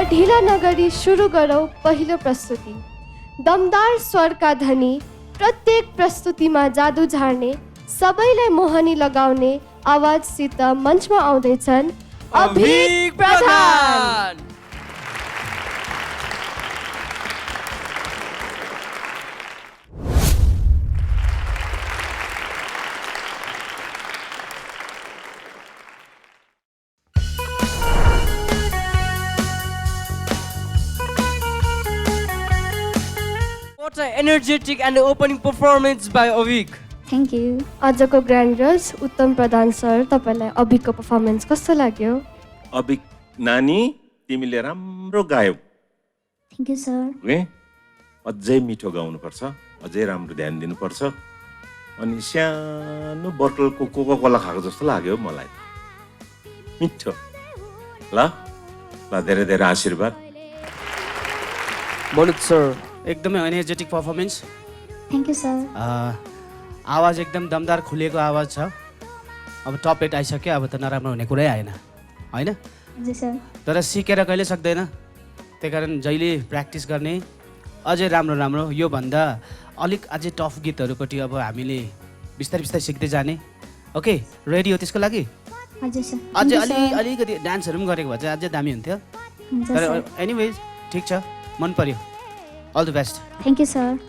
ढिला नगरी सुरु गरौँ पहिलो प्रस्तुति। दमदार स्वरका धनी, प्रत्येक प्रस्तुतिमा जादु झार्ने, सबैलाई मोहनी लगाउने आवाजसित मञ्चमा आउँदैछन् अभिक प्रधान। What an energetic and opening performance by Avik. Thank you. आजको ग्रान्ड जज उत्तम प्रधान सर, तपाईँलाई अभिकको पर्फर्मेन्स कस्तो लाग्यो? अभिक नानी, तिमीले राम्रो गायौ। Thank you, sir. ओके, अझै मिठो गाउनुपर्छ, अझै राम्रो ध्यान दिनुपर्छ। अनि सानो बोतलको कोका कोला खाएको जस्तो लाग्यो मलाई। मिठो। ल धेरै धेरै आशीर्वाद। Manoj sir. एकदमै energetic performance. Thank you, sir. आवाज एकदम दमदार खुलेको आवाज छ। अब टप 8 आइसक्यो, अब त नराम्रो हुने कुरै आएन हैन? हजुर सर। तर सिकेर कहिले सक्दैन, त्यही कारण जहिले प्र्याक्टिस गर्ने, अझै राम्रो राम्रो यो भन्दा अलिक अझै टफ गीतहरूपट्टि अब हामीले बिस्तारै बिस्तारै सिक्दै जाने। ओके, रेडी हो त्यसको लागि? हजुर सर। अझै अलिकति डान्सहरू पनि गरेको भए चाहिँ अझै दामी हुन्थ्यो। तर एनिवेज ठिक छ, मन पर्यो। All the best. Thank you, sir.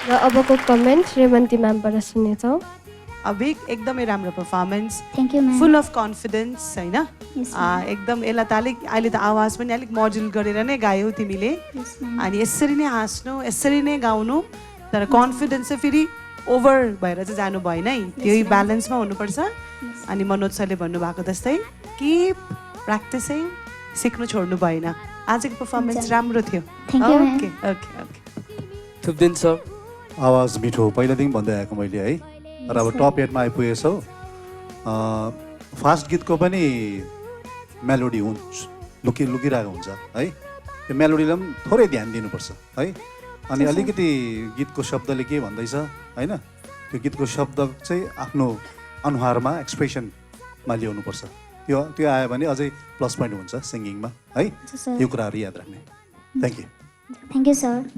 र अबको कमेन्ट रेवन्ती म्यामबाट सुन्नेछौँ। अभिक एकदमै राम्रो performance, Thank you, ma'am. Full of confidence हैन? Yes, ma'am. एकदम यसलाई त अहिले त आवाज पनि अलिक मोड्युल गरेर नै गायौ तिमीले। Yes, ma'am. अनि यसरी नै हाँस्नु, यसरी नै गाउनु, तर कन्फिडेन्स चाहिँ फेरि ओभर भएर चाहिँ जानु भएन है, त्यही ब्यालेन्समा हुनुपर्छ। अनि मनोज सरले भन्नुभएको जस्तै किप प्र्याक्टिसिङ, सिक्नु छोड्नु भएन। आजको पर्फर्मेन्स राम्रो थियो। Thank you, ma'am. Okay okay okay. Thupdin sir. आवाज मिठो पहिलादेखि भन्दै आएको मैले है। र अब टप 8 मा आइपुगेछौ। फास्ट गीतको पनि मेलोडी हुन्छ, लुकिरहेको हुन्छ है। त्यो मेलोडीलाई पनि थोरै ध्यान दिनुपर्छ है। अनि अलिकति गीतको शब्दले के भन्दैछ हैन, त्यो गीतको शब्द चाहिँ आफ्नो अनुहारमा एक्सप्रेसनमा ल्याउनुपर्छ। त्यो आयो भने अझै प्लस पोइन्ट हुन्छ सिङ्गिङमा है। यो कुराहरू याद राख्ने। Thank you. Thank you, sir.